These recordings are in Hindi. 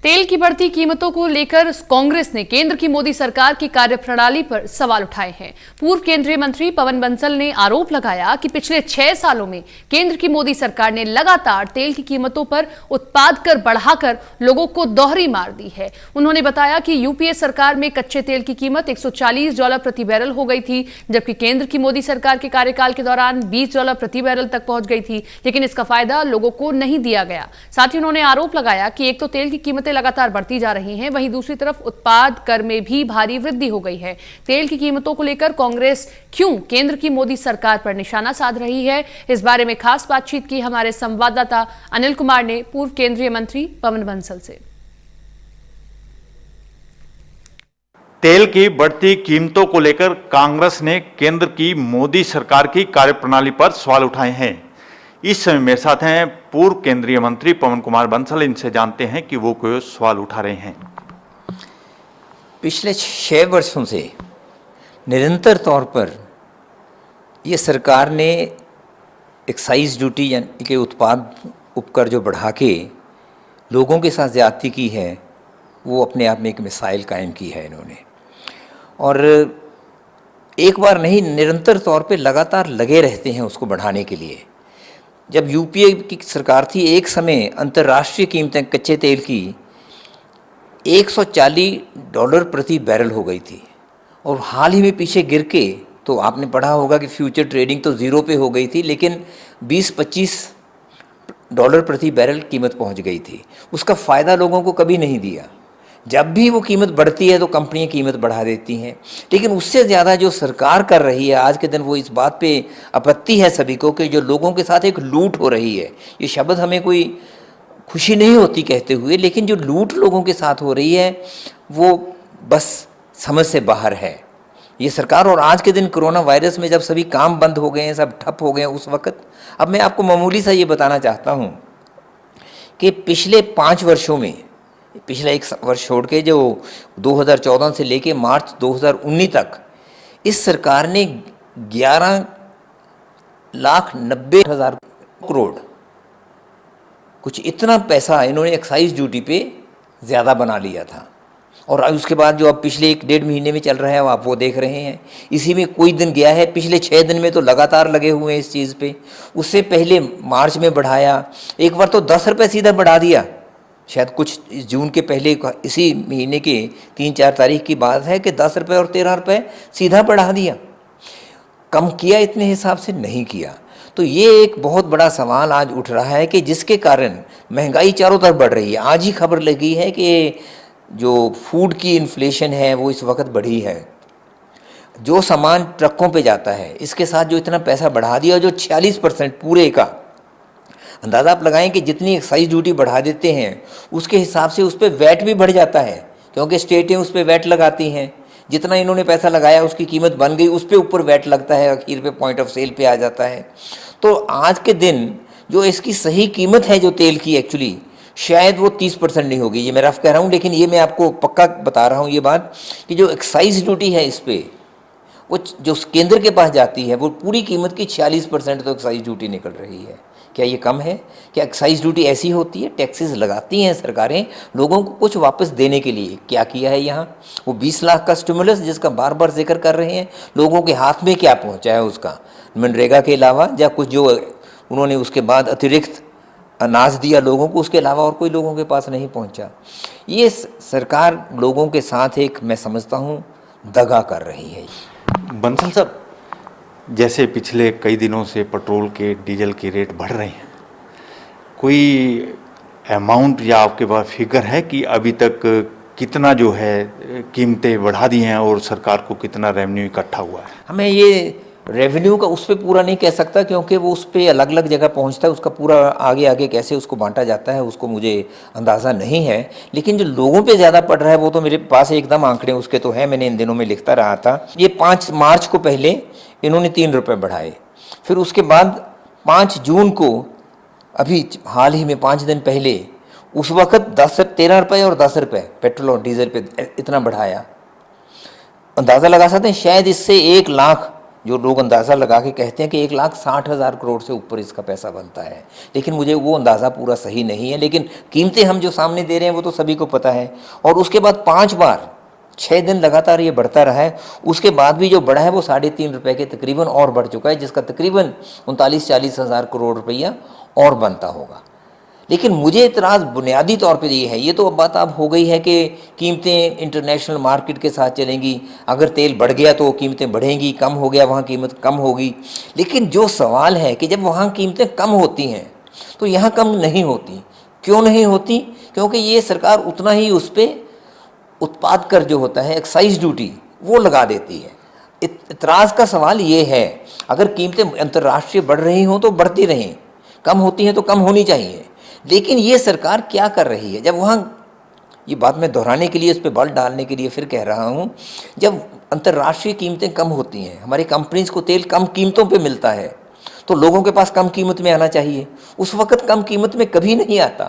तेल की बढ़ती कीमतों को लेकर कांग्रेस ने केंद्र की मोदी सरकार की कार्यप्रणाली पर सवाल उठाए हैं। पूर्व केंद्रीय मंत्री पवन बंसल ने आरोप लगाया कि पिछले 6 सालों में केंद्र की मोदी सरकार ने लगातार तेल की कीमतों पर उत्पाद कर बढ़ाकर लोगों को दोहरी मार दी है। उन्होंने बताया कि यूपीए सरकार में कच्चे तेल की कीमत $140 प्रति बैरल हो गई थी, जबकि केंद्र की मोदी सरकार के कार्यकाल के दौरान $20 प्रति बैरल तक पहुंच गई थी, लेकिन इसका फायदा लोगों को नहीं दिया गया। साथ ही उन्होंने आरोप लगाया कि एक तो तेल की कीमतें लगातार बढ़ती जा रही हैं, वहीं दूसरी तरफ उत्पाद कर में भी भारी वृद्धि हो गई है। तेल की कीमतों को लेकर कांग्रेस क्यों केंद्र की मोदी सरकार पर निशाना साध रही है, इस बारे में खास बातचीत की हमारे संवाददाता अनिल कुमार ने पूर्व केंद्रीय मंत्री पवन बंसल से। तेल की बढ़ती कीमतों को लेकर कांग्रेस ने केंद्र की मोदी सरकार की कार्यप्रणाली पर सवाल उठाए हैं। इस समय मेरे साथ हैं पूर्व केंद्रीय मंत्री पवन कुमार बंसल। इनसे जानते हैं कि वो कोई सवाल उठा रहे हैं। पिछले 6 वर्षों से निरंतर तौर पर ये सरकार ने एक्साइज ड्यूटी यानी कि उत्पाद उपकर जो बढ़ा के लोगों के साथ ज़्यादती की है, वो अपने आप में एक मिसाइल कायम की है इन्होंने। और एक बार नहीं, निरंतर तौर पे लगातार लगे रहते हैं उसको बढ़ाने के लिए। जब यूपीए की सरकार थी, एक समय अंतर्राष्ट्रीय कीमतें कच्चे तेल की $140 प्रति बैरल हो गई थी, और हाल ही में पीछे गिर के तो आपने पढ़ा होगा कि फ्यूचर ट्रेडिंग तो ज़ीरो पे हो गई थी, लेकिन $20-25 प्रति बैरल कीमत पहुंच गई थी। उसका फ़ायदा लोगों को कभी नहीं दिया। जब भी वो कीमत बढ़ती है तो कंपनियां कीमत बढ़ा देती हैं, लेकिन उससे ज़्यादा जो सरकार कर रही है आज के दिन, वो इस बात पे आपत्ति है सभी को कि जो लोगों के साथ एक लूट हो रही है। ये शब्द हमें कोई खुशी नहीं होती कहते हुए, लेकिन जो लूट लोगों के साथ हो रही है वो बस समझ से बाहर है ये सरकार। और आज के दिन कोरोना वायरस में जब सभी काम बंद हो गए हैं, सब ठप हो गए हैं, उस वक्त अब मैं आपको मामूली सा ये बताना चाहता हूँ कि पिछले 5 वर्षों में, पिछला 1 वर्ष छोड़ के जो 2014 से लेके मार्च 2019 तक, इस सरकार ने 11,90,000 करोड़, कुछ इतना पैसा इन्होंने एक्साइज ड्यूटी पे ज़्यादा बना लिया था। और उसके बाद जो अब पिछले 1-1.5 महीने में चल रहा है, आप वो देख रहे हैं। इसी में कोई दिन गया है, पिछले 6 दिन में तो लगातार लगे हुए हैं इस चीज़ पे। उससे पहले मार्च में बढ़ाया, एक बार तो 10 रुपये सीधा बढ़ा दिया, शायद कुछ जून के पहले, इसी महीने के 3-4 तारीख की बात है कि 10 रुपये और 13 रुपये सीधा बढ़ा दिया। कम किया इतने हिसाब से नहीं किया। तो ये एक बहुत बड़ा सवाल आज उठ रहा है कि जिसके कारण महंगाई चारों तरफ बढ़ रही है। आज ही खबर लगी है कि जो फूड की इन्फ्लेशन है वो इस वक्त बढ़ी है। जो सामान ट्रकों पे जाता है, इसके साथ जो इतना पैसा बढ़ा दिया, जो 46% पूरे का, अंदाज़ा आप लगाएं कि जितनी एक्साइज ड्यूटी बढ़ा देते हैं उसके हिसाब से उस पर वैट भी बढ़ जाता है, क्योंकि स्टेटें उस पर वैट लगाती हैं। जितना इन्होंने पैसा लगाया उसकी कीमत बन गई, उस पर ऊपर वैट लगता है, आखिर पे पॉइंट ऑफ सेल पे आ जाता है। तो आज के दिन जो इसकी सही कीमत है जो तेल की, एक्चुअली शायद वो 30% नहीं होगी, ये मैं रफ कह रहा हूँ, लेकिन ये मैं आपको पक्का बता रहा हूँ ये बात कि जो एक्साइज ड्यूटी है इस पर, वो जो केंद्र के पास जाती है, वो पूरी कीमत की 46% तो एक्साइज ड्यूटी निकल रही है। क्या ये कम है? क्या एक्साइज ड्यूटी ऐसी होती है? टैक्सेस लगाती हैं सरकारें लोगों को कुछ वापस देने के लिए। क्या किया है यहाँ? वो 20 लाख का स्टिमुलस जिसका बार बार जिक्र कर रहे हैं, लोगों के हाथ में क्या पहुँचा है उसका, मनरेगा के अलावा, या कुछ जो उन्होंने उसके बाद अतिरिक्त अनाज दिया लोगों को, उसके अलावा और कोई लोगों के पास नहीं पहुँचा। ये सरकार लोगों के साथ एक, मैं समझता हूँ, दगा कर रही है। बंसल साहब, जैसे पिछले कई दिनों से पेट्रोल के, डीजल के रेट बढ़ रहे हैं, कोई अमाउंट या आपके पास फिगर है कि अभी तक कितना जो है कीमतें बढ़ा दी हैं और सरकार को कितना रेवेन्यू इकट्ठा हुआ है? हमें ये रेवेन्यू का उस पर पूरा नहीं कह सकता, क्योंकि वो उस पर अलग अलग जगह पहुंचता है, उसका पूरा आगे आगे कैसे उसको बांटा जाता है उसको मुझे अंदाज़ा नहीं है। लेकिन जो लोगों पे ज़्यादा पड़ रहा है वो तो मेरे पास एकदम आंकड़े उसके तो है, मैंने इन दिनों में लिखता रहा था। ये 5 मार्च को पहले इन्होंने 3 रुपये बढ़ाए, फिर उसके बाद 5 जून को, अभी हाल ही में 5 दिन पहले, उस वक्त 13 रुपये और 10 रुपये पेट्रोल और डीजल पे इतना बढ़ाया। अंदाज़ा लगा सकते हैं शायद इससे 1 लाख जो लोग अंदाज़ा लगा के कहते हैं कि 1,60,000 करोड़ से ऊपर इसका पैसा बनता है, लेकिन मुझे वो अंदाज़ा पूरा सही नहीं है। लेकिन कीमतें हम जो सामने दे रहे हैं वो तो सभी को पता है। और उसके बाद 5 बार 6 दिन लगातार ये बढ़ता रहा है। उसके बाद भी जो बढ़ा है वो 3.5 रुपये के तकरीबन और बढ़ चुका है, जिसका तकरीबन 39-40 हज़ार करोड़ रुपया और बनता होगा। लेकिन मुझे इतराज़ बुनियादी तौर पे ये है, ये तो अब बात अब हो गई है कि कीमतें इंटरनेशनल मार्केट के साथ चलेंगी, अगर तेल बढ़ गया तो कीमतें बढ़ेंगी, कम हो गया वहाँ कीमत कम होगी। लेकिन जो सवाल है कि जब वहाँ कीमतें कम होती हैं तो यहाँ कम नहीं होती। क्यों नहीं होती? क्योंकि ये सरकार उतना ही उस पर उत्पाद कर जो होता है, एक्साइज ड्यूटी, वो लगा देती है। इतराज़ का सवाल ये है, अगर कीमतें अंतर्राष्ट्रीय बढ़ रही हों तो बढ़ती रहें, कम होती हैं तो कम होनी चाहिए। लेकिन ये सरकार क्या कर रही है? जब वहाँ, ये बात मैं दोहराने के लिए, इस पर बल डालने के लिए फिर कह रहा हूँ, जब अंतर्राष्ट्रीय कीमतें कम होती हैं, हमारी कंपनीज़ को तेल कम कीमतों पे मिलता है, तो लोगों के पास कम कीमत में आना चाहिए। उस वक़्त कम कीमत में कभी नहीं आता,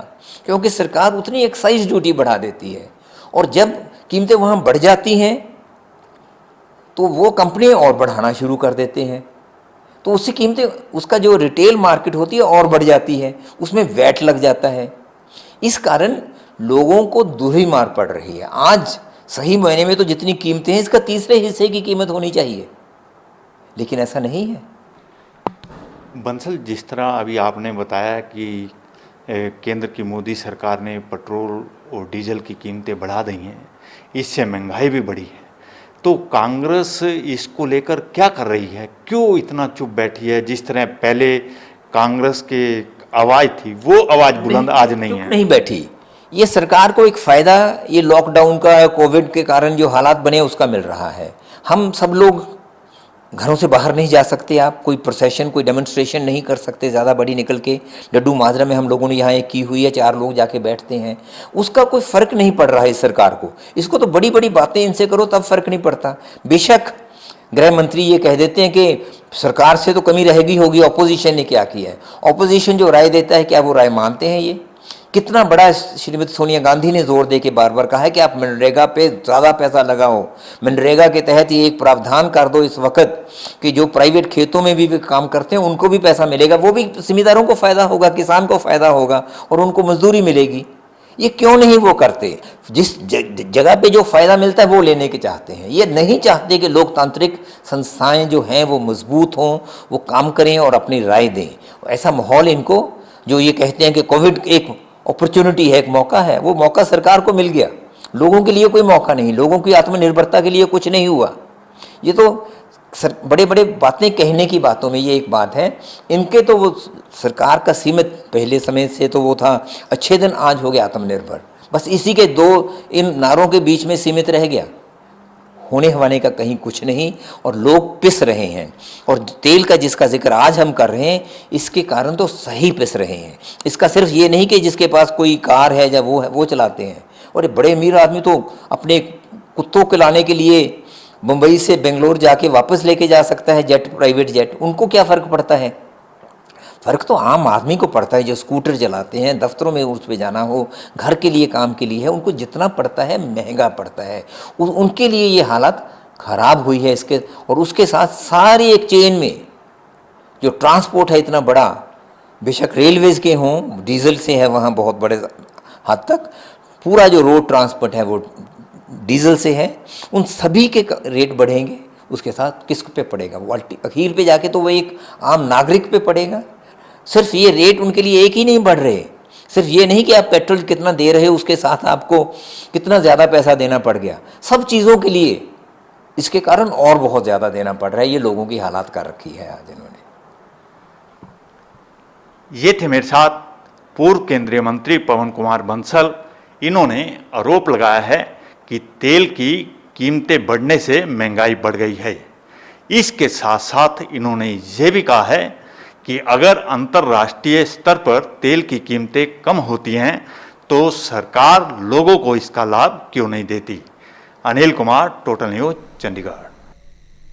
क्योंकि सरकार उतनी एक्साइज ड्यूटी बढ़ा देती है। और जब कीमतें वहाँ बढ़ जाती हैं तो वो कंपनियाँ और बढ़ाना शुरू कर देते हैं, तो उससे कीमतें, उसका जो रिटेल मार्केट होती है और बढ़ जाती है, उसमें वैट लग जाता है। इस कारण लोगों को दूरी मार पड़ रही है। आज सही महीने में तो जितनी कीमतें हैं, इसका तीसरे हिस्से की कीमत होनी चाहिए, लेकिन ऐसा नहीं है। बंसल, जिस तरह अभी आपने बताया कि केंद्र की मोदी सरकार ने पेट्रोल और डीजल की कीमतें बढ़ा दी हैं, इससे महंगाई भी बढ़ी है, तो कांग्रेस इसको लेकर क्या कर रही है? क्यों इतना चुप बैठी है? जिस तरह पहले कांग्रेस के आवाज़ थी, वो आवाज़ बुलंद आज नहीं है। नहीं बैठी। ये सरकार को एक फ़ायदा ये लॉकडाउन का, कोविड के कारण जो हालात बने उसका मिल रहा है। हम सब लोग घरों से बाहर नहीं जा सकते, आप कोई प्रोसेशन, कोई डेमोन्स्ट्रेशन नहीं कर सकते ज़्यादा बड़ी निकल के। डड्डू माजरा में हम लोगों ने यहाँ एक की हुई है, 4 लोग जाके बैठते हैं, उसका कोई फ़र्क नहीं पड़ रहा है इस सरकार को। इसको तो बड़ी बड़ी बातें इनसे करो तब फ़र्क नहीं पड़ता। बेशक गृह मंत्री ये कह देते हैं कि सरकार से तो कमी रहेगी होगी, ऑपोजिशन ने क्या किया है। ऑपोजिशन जो राय देता है, क्या वो राय मानते हैं? ये कितना बड़ा श्रीमती सोनिया गांधी ने जोर दे के बार बार कहा है कि आप मनरेगा पे ज़्यादा पैसा लगाओ, मनरेगा के तहत ये एक प्रावधान कर दो इस वक्त कि जो प्राइवेट खेतों में भी काम करते हैं उनको भी पैसा मिलेगा, वो भी जिम्मेदारों को फ़ायदा होगा, किसान को फ़ायदा होगा और उनको मजदूरी मिलेगी। ये क्यों नहीं वो करते? जिस जगह पे जो फ़ायदा मिलता है वो लेने के चाहते हैं। ये नहीं चाहते कि लोकतांत्रिक संस्थाएं जो हैं वो मजबूत हों, वो काम करें और अपनी राय दें। ऐसा माहौल इनको, जो ये कहते हैं कि कोविड एक अपॉर्चुनिटी है, एक मौका है, वो मौका सरकार को मिल गया, लोगों के लिए कोई मौका नहीं, लोगों की आत्मनिर्भरता के लिए कुछ नहीं हुआ। ये तो बड़े बड़े बातें कहने की बातों में ये एक बात है। इनके तो वो सरकार का सीमित पहले समय से तो वो था, अच्छे दिन आज हो गया आत्मनिर्भर, बस इसी के 2 इन नारों के बीच में सीमित रह गया। होने हवाने का कहीं कुछ नहीं, और लोग पिस रहे हैं। और तेल का जिसका जिक्र आज हम कर रहे हैं, इसके कारण तो सही पिस रहे हैं। इसका सिर्फ ये नहीं कि जिसके पास कोई कार है या वो है वो चलाते हैं, और बड़े अमीर आदमी तो अपने कुत्तों को लाने के लिए मुंबई से बेंगलोर जाके वापस लेके जा सकता है जेट, प्राइवेट जेट। उनको क्या फ़र्क पड़ता है? फ़र्क तो आम आदमी को पड़ता है, जो स्कूटर चलाते हैं, दफ्तरों में उस पे जाना हो, घर के लिए, काम के लिए है, उनको जितना पड़ता है महंगा पड़ता है। उनके लिए ये हालत ख़राब हुई है इसके। और उसके साथ सारी एक चेन में जो ट्रांसपोर्ट है इतना बड़ा, बेशक रेलवेज़ के हों, डीजल से है वहाँ बहुत बड़े हद तक, पूरा जो रोड ट्रांसपोर्ट है वो डीजल से है, उन सभी के रेट बढ़ेंगे। उसके साथ किस पे पड़ेगा? वो अखीर पे जाके तो वो एक आम नागरिक पे पड़ेगा। सिर्फ ये रेट उनके लिए एक ही नहीं बढ़ रहे, सिर्फ ये नहीं कि आप पेट्रोल कितना दे रहे हो उसके साथ आपको कितना ज़्यादा पैसा देना पड़ गया, सब चीज़ों के लिए इसके कारण और बहुत ज़्यादा देना पड़ रहा है। ये लोगों की हालात कर रखी है आज इन्होंने। ये थे मेरे साथ पूर्व केंद्रीय मंत्री पवन कुमार बंसल। इन्होंने आरोप लगाया है कि तेल की कीमतें बढ़ने से महंगाई बढ़ गई है। इसके साथ साथ इन्होंने ये भी कहा है कि अगर अंतर्राष्ट्रीय स्तर पर तेल की कीमतें कम होती हैं तो सरकार लोगों को इसका लाभ क्यों नहीं देती। Anil Kumar, total news, Chandigarh.